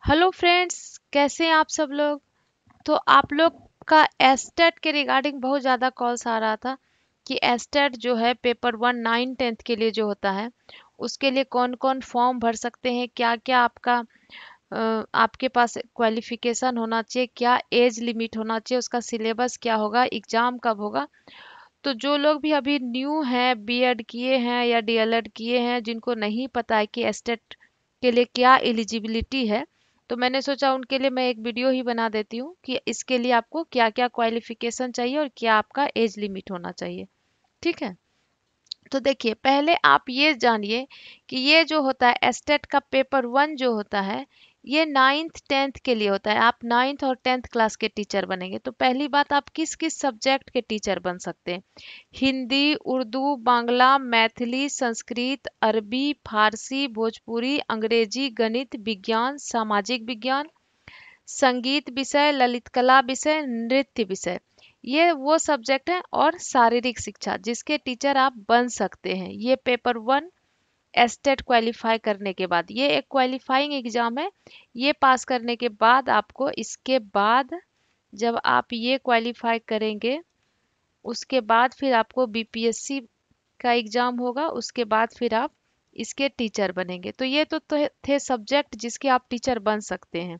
Hello friends, कैसे हैं आप सब लोग। तो आप लोग का एस्टेट के रिगार्डिंग बहुत ज़्यादा कॉल्स आ रहा था कि एस्टेट जो है पेपर 1 9 10 के लिए जो होता है उसके लिए कौन कौन फॉर्म भर सकते हैं, क्या क्या आपका आपके पास क्वालिफिकेशन होना चाहिए, क्या एज लिमिट होना चाहिए, उसका सिलेबस क्या होगा, एग्ज़ाम कब होगा। तो जो लोग भी अभी न्यू हैं, बीएड किए हैं या डीएलएड किए हैं, जिनको नहीं पता है कि एस्टेट के लिए क्या एलिजिबिलिटी है, तो मैंने सोचा उनके लिए मैं एक वीडियो ही बना देती हूँ कि इसके लिए आपको क्या क्या क्वालिफिकेशन चाहिए और क्या आपका एज लिमिट होना चाहिए। ठीक है। तो देखिए, पहले आप ये जानिए कि ये जो होता है एस्टेट का पेपर 1 जो होता है, ये 9th 10th के लिए होता है। आप 9th और 10th क्लास के टीचर बनेंगे। तो पहली बात, आप किस किस सब्जेक्ट के टीचर बन सकते हैं। हिंदी, उर्दू, बांग्ला, मैथिली, संस्कृत, अरबी, फारसी, भोजपुरी, अंग्रेजी, गणित, विज्ञान, सामाजिक विज्ञान, संगीत विषय, ललित कला विषय, नृत्य विषय। ये वो सब्जेक्ट है। और शारीरिक शिक्षा जिसके टीचर आप बन सकते हैं। ये पेपर 1 एस्टेट क्वालिफाई करने के बाद, ये एक क्वालिफाइंग एग्जाम है। ये पास करने के बाद आपको, इसके बाद जब आप ये क्वालिफाई करेंगे, उसके बाद फिर आपको बीपीएससी का एग्जाम होगा। उसके बाद फिर आप इसके टीचर बनेंगे। तो ये तो थे सब्जेक्ट जिसके आप टीचर बन सकते हैं।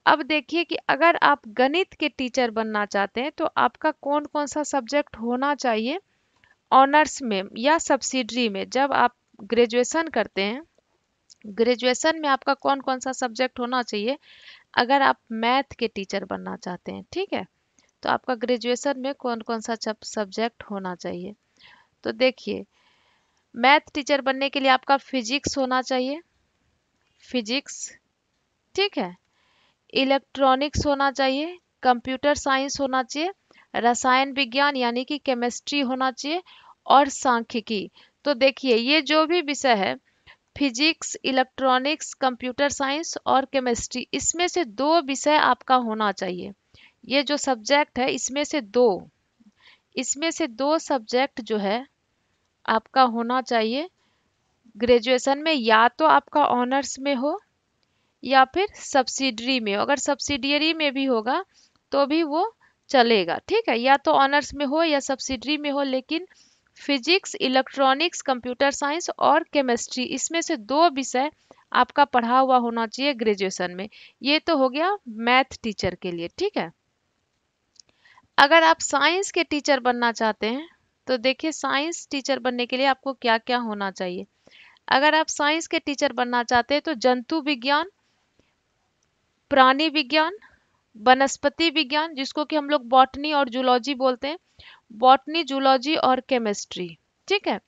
अब देखिए कि अगर आप गणित के टीचर बनना चाहते हैं तो आपका कौन कौन सा सब्जेक्ट होना चाहिए ऑनर्स में या सब्सिडरी में। जब आप ग्रेजुएशन करते हैं, ग्रेजुएशन में आपका कौन कौन सा सब्जेक्ट होना चाहिए अगर आप मैथ के टीचर बनना चाहते हैं। ठीक है। तो आपका ग्रेजुएशन में कौन कौन सा सब्जेक्ट होना चाहिए। तो देखिए, मैथ टीचर बनने के लिए आपका फिजिक्स होना चाहिए, फिजिक्स। ठीक है। इलेक्ट्रॉनिक्स होना चाहिए, कंप्यूटर साइंस होना चाहिए, रसायन विज्ञान यानी कि केमिस्ट्री होना चाहिए, और सांख्यिकी। तो देखिए, ये जो भी विषय है, फिजिक्स, इलेक्ट्रॉनिक्स, कंप्यूटर साइंस और केमिस्ट्री, इसमें से दो विषय आपका होना चाहिए। ये जो सब्जेक्ट है, इसमें से दो सब्जेक्ट जो है आपका होना चाहिए ग्रेजुएशन में। या तो आपका ऑनर्स में हो या फिर सब्सिडरी में हो। अगर सब्सिडियरी में भी होगा तो भी वो चलेगा। ठीक है। या तो ऑनर्स में हो या सब्सिडरी में हो, लेकिन फिजिक्स, इलेक्ट्रॉनिक्स, कंप्यूटर साइंस और केमिस्ट्री, इसमें से दो विषय आपका पढ़ा हुआ होना चाहिए ग्रेजुएशन में। ये तो हो गया मैथ टीचर के लिए। ठीक है। अगर आप साइंस के टीचर बनना चाहते हैं तो देखिए, साइंस टीचर बनने के लिए आपको क्या क्या होना चाहिए। अगर आप साइंस के टीचर बनना चाहते हैं तो जंतु विज्ञान, प्राणी विज्ञान, वनस्पति विज्ञान जिसको कि हम लोग बॉटनी और जूलॉजी बोलते हैं, बॉटनी, जूलॉजी और केमिस्ट्री। ठीक है।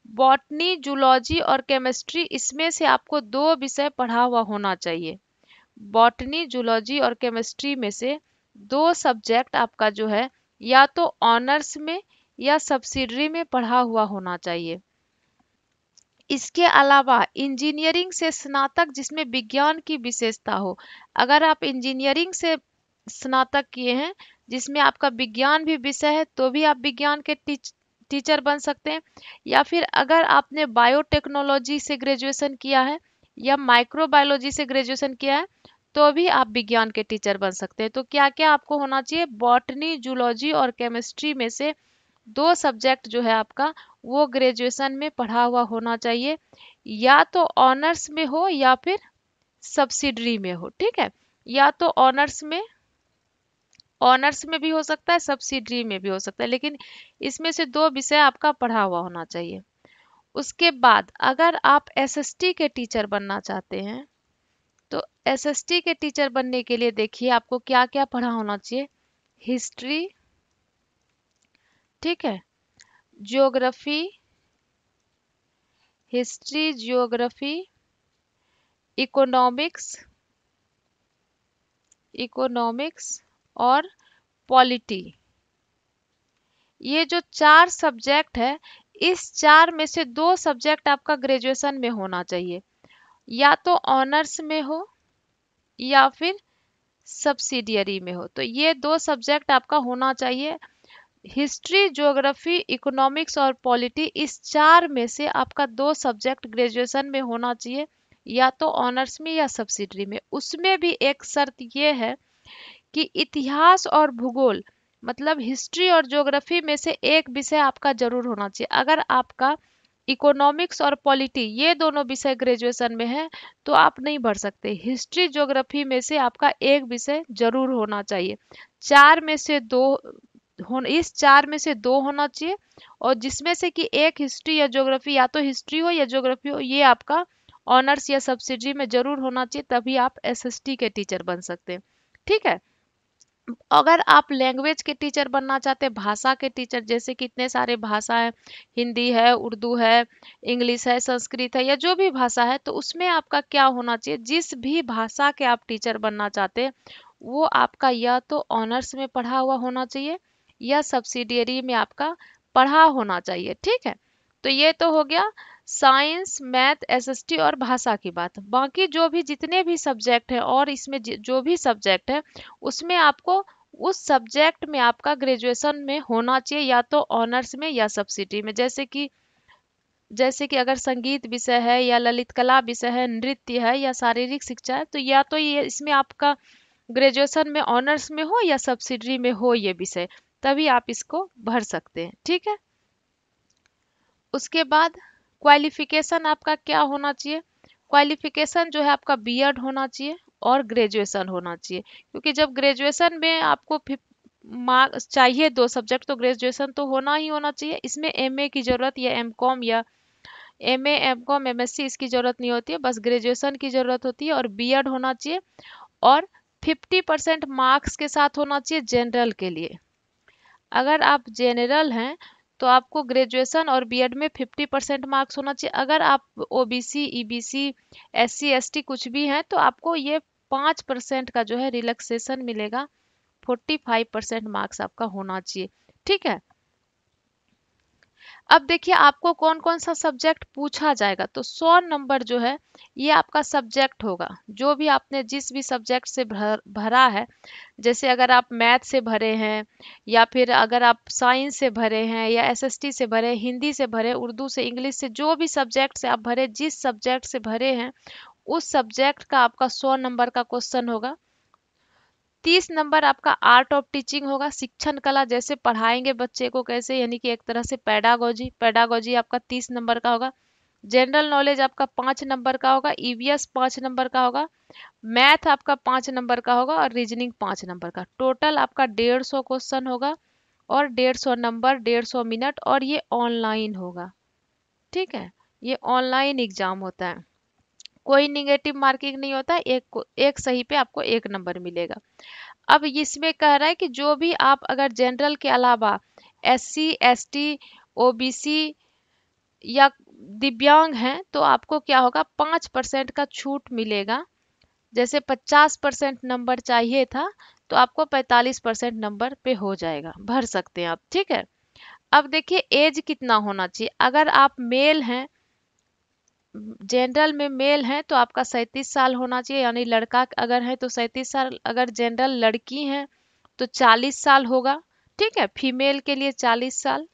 बॉटनी, जूलॉजी और केमिस्ट्री, इसमें से आपको दो विषय पढ़ा हुआ होना चाहिए। बॉटनी, जूलॉजी और केमिस्ट्री में से दो सब्जेक्ट आपका जो है, या तो ऑनर्स में या सब्सिडरी में पढ़ा हुआ होना चाहिए। इसके अलावा इंजीनियरिंग से स्नातक जिसमें विज्ञान की विशेषता हो। अगर आप इंजीनियरिंग से स्नातक किए हैं जिसमें आपका विज्ञान भी विषय है, तो भी आप विज्ञान के टीचर बन सकते हैं। या फिर अगर आपने बायोटेक्नोलॉजी से ग्रेजुएशन किया है या माइक्रोबायोलॉजी से ग्रेजुएशन किया है, तो भी आप विज्ञान के टीचर बन सकते हैं। तो क्या क्या आपको होना चाहिए, बॉटनी, जूलॉजी और केमिस्ट्री में से दो सब्जेक्ट जो है आपका, वो ग्रेजुएशन में पढ़ा हुआ होना चाहिए। या तो ऑनर्स में हो या फिर सब्सिडरी में हो। ठीक है। या तो ऑनर्स में भी हो सकता है, सब्सिडरी में भी हो सकता है, लेकिन इसमें से दो विषय आपका पढ़ा हुआ होना चाहिए। उसके बाद अगर आप एसएसटी के टीचर बनना चाहते हैं तो एसएसटी के टीचर बनने के लिए देखिए आपको क्या क्या पढ़ा होना चाहिए। हिस्ट्री, ठीक है, ज्योग्राफी, ज्योग्राफी, इकोनॉमिक्स, और पॉलिटी। ये जो चार सब्जेक्ट है, इस चार में से दो सब्जेक्ट आपका ग्रेजुएशन में होना चाहिए। या तो ऑनर्स में हो या फिर सब्सिडियरी में हो। तो ये दो सब्जेक्ट आपका होना चाहिए। हिस्ट्री, ज्योग्राफी, इकोनॉमिक्स और पॉलिटी, इस चार में से आपका दो सब्जेक्ट ग्रेजुएशन में होना चाहिए। या तो ऑनर्स में या सब्सिडरी में। उसमें भी एक शर्त ये है कि इतिहास और भूगोल मतलब हिस्ट्री और ज्योग्राफी में से एक विषय आपका जरूर होना चाहिए। अगर आपका इकोनॉमिक्स और पॉलिटी ये दोनों विषय ग्रेजुएशन में है तो आप नहीं भर सकते। हिस्ट्री ज्योग्राफी में से आपका एक विषय जरूर होना चाहिए। चार में से दो इस चार में से दो होना चाहिए, और जिसमें से कि एक हिस्ट्री या ज्योग्राफी, या तो हिस्ट्री हो या ज्योग्राफी हो, ये आपका ऑनर्स या सब्सिडी में जरूर होना चाहिए, तभी आप एसएसटी के टीचर बन सकते हैं। ठीक है। अगर आप लैंग्वेज के टीचर बनना चाहते हैं, भाषा के टीचर, जैसे कि इतने सारे भाषा है, हिंदी है, उर्दू है, इंग्लिश है, संस्कृत है, या जो भी भाषा है, तो उसमें आपका क्या होना चाहिए, जिस भी भाषा के आप टीचर बनना चाहते हैं वो आपका या तो ऑनर्स में पढ़ा हुआ होना चाहिए या सब्सिडियरी में आपका पढ़ा होना चाहिए। ठीक है। तो ये तो हो गया साइंस, मैथ, एसएसटी और भाषा की बात। बाकी जो भी जितने भी सब्जेक्ट है, और इसमें जो भी सब्जेक्ट है उसमें आपको उस सब्जेक्ट में आपका ग्रेजुएशन में होना चाहिए, या तो ऑनर्स में या सब्सिडी में। जैसे कि अगर संगीत विषय है या ललित कला विषय है, नृत्य है या शारीरिक शिक्षा है, तो या तो ये इसमें आपका ग्रेजुएशन में ऑनर्स में हो या सब्सिडरी में हो ये विषय, तभी आप इसको भर सकते हैं। ठीक है। उसके बाद क्वालिफिकेशन आपका क्या होना चाहिए। क्वालिफिकेशन जो है आपका बीएड होना चाहिए और ग्रेजुएशन होना चाहिए, क्योंकि जब ग्रेजुएशन में आपको मार्क्स चाहिए दो सब्जेक्ट, तो ग्रेजुएशन तो होना ही होना चाहिए। इसमें एमए की जरूरत या एमकॉम या एमए एमकॉम एमएससी इसकी जरूरत नहीं होती है, बस ग्रेजुएशन की जरूरत होती है, और बीएड होना चाहिए। और 50% मार्क्स के साथ होना चाहिए जनरल के लिए। अगर आप जनरल हैं तो आपको ग्रेजुएशन और बीएड में 50% मार्क्स होना चाहिए। अगर आप ओबीसी, ईबीसी, एससी, एसटी कुछ भी हैं तो आपको ये 5% का जो है रिलैक्सेशन मिलेगा। 45% मार्क्स आपका होना चाहिए। ठीक है। अब देखिए आपको कौन कौन सा सब्जेक्ट पूछा जाएगा। तो 100 नंबर जो है ये आपका सब्जेक्ट होगा, जो भी आपने जिस भी सब्जेक्ट से भरा है। जैसे अगर आप मैथ से भरे हैं, या फिर अगर आप साइंस से भरे हैं, या एसएसटी से भरे, हिंदी से भरे, उर्दू से, इंग्लिश से, जो भी सब्जेक्ट से आप भरे, जिस सब्जेक्ट से भरे हैं उस सब्जेक्ट का आपका 100 नंबर का क्वेश्चन होगा। 30 नंबर आपका आर्ट ऑफ टीचिंग होगा, शिक्षण कला, जैसे पढ़ाएंगे बच्चे को कैसे, यानी कि एक तरह से पैडागोजी। पैडागोजी आपका 30 नंबर का होगा। जनरल नॉलेज आपका 5 नंबर का होगा। ईवीएस 5 नंबर का होगा। मैथ आपका 5 नंबर का होगा, और रीजनिंग 5 नंबर का। टोटल आपका 150 क्वेश्चन होगा, और 150 नंबर, 150 मिनट, और ये ऑनलाइन होगा। ठीक है। ये ऑनलाइन एग्जाम होता है, कोई निगेटिव मार्किंग नहीं होता है। एक सही पे आपको 1 नंबर मिलेगा। अब इसमें कह रहा है कि जो भी आप अगर जनरल के अलावा एससी, एसटी, ओबीसी या दिव्यांग हैं तो आपको क्या होगा, 5% का छूट मिलेगा। जैसे 50% नंबर चाहिए था तो आपको 45% नंबर पे हो जाएगा, भर सकते हैं आप। ठीक है। अब देखिए एज कितना होना चाहिए। अगर आप मेल हैं, जनरल में मेल हैं, तो आपका 37 साल होना चाहिए, यानी लड़का अगर है तो 37 साल, अगर जनरल लड़की हैं तो 40 साल होगा। ठीक है। फीमेल के लिए 40 साल।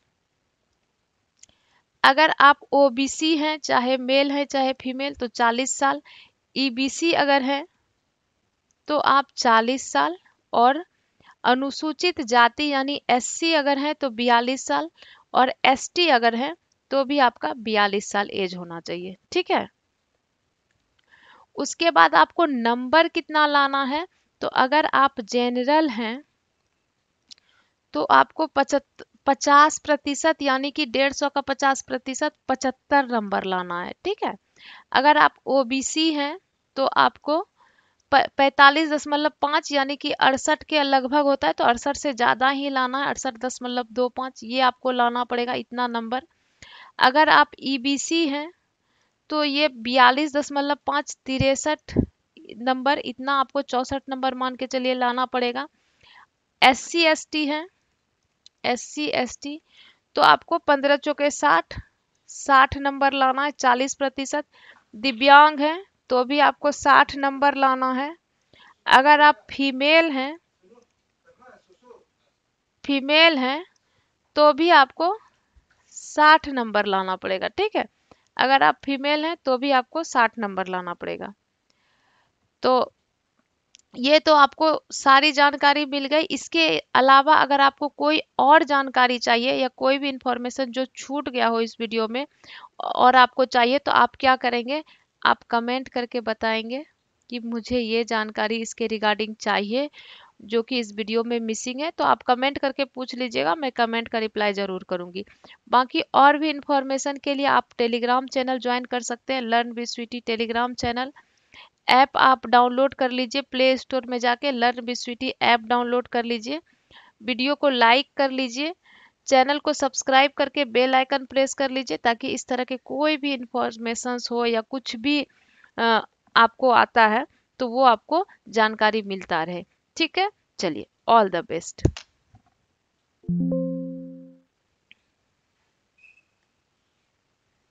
अगर आप ओबीसी हैं, चाहे मेल है चाहे फीमेल, तो 40 साल। ईबीसी अगर है तो आप 40 साल। और अनुसूचित जाति यानी एससी अगर है तो 42 साल। और एसटी अगर है तो भी आपका 42 साल एज होना चाहिए। ठीक है। उसके बाद आपको नंबर कितना लाना है। तो अगर आप जनरल हैं तो आपको 50% यानी कि 150 का 50%, 75 नंबर लाना है। ठीक है। अगर आप ओबीसी हैं तो आपको 45.5 यानी कि 68 के लगभग होता है, तो 68 से ज्यादा ही लाना है। 68.25 ये आपको लाना पड़ेगा, इतना नंबर। अगर आप ईबीसी हैं तो ये 42.5, 63 नंबर, इतना आपको 64 नंबर मान के चलिए लाना पड़ेगा। एससी एसटी है, एससी एसटी तो आपको 15 चौके 60, 60 नंबर लाना है, 40%। दिव्यांग है तो भी आपको 60 नंबर लाना है। अगर आप फीमेल हैं तो भी आपको 60 नंबर लाना पड़ेगा। ठीक है। अगर आप फीमेल हैं तो भी आपको 60 नंबर लाना पड़ेगा। तो ये तो आपको सारी जानकारी मिल गई। इसके अलावा अगर आपको कोई और जानकारी चाहिए या कोई भी इंफॉर्मेशन जो छूट गया हो इस वीडियो में और आपको चाहिए, तो आप क्या करेंगे, आप कमेंट करके बताएंगे कि मुझे ये जानकारी इसके रिगार्डिंग चाहिए जो कि इस वीडियो में मिसिंग है। तो आप कमेंट करके पूछ लीजिएगा, मैं कमेंट का रिप्लाई जरूर करूंगी। बाकी और भी इंफॉर्मेशन के लिए आप टेलीग्राम चैनल ज्वाइन कर सकते हैं, learn with Sweety Telegram channel. App आप डाउनलोड कर लीजिए, प्ले स्टोर में जाके learn with Sweety app download कर लीजिए। वीडियो को लाइक कर लीजिए, चैनल को सब्सक्राइब करके बेल आइकन प्रेस कर लीजिए, ताकि इस तरह के कोई भी इंफॉर्मेशंस हो या कुछ भी अ, आपको आता है तो वो आपको जानकारी मिलता रहे। ठीक है, चलिए, ऑल द बेस्ट।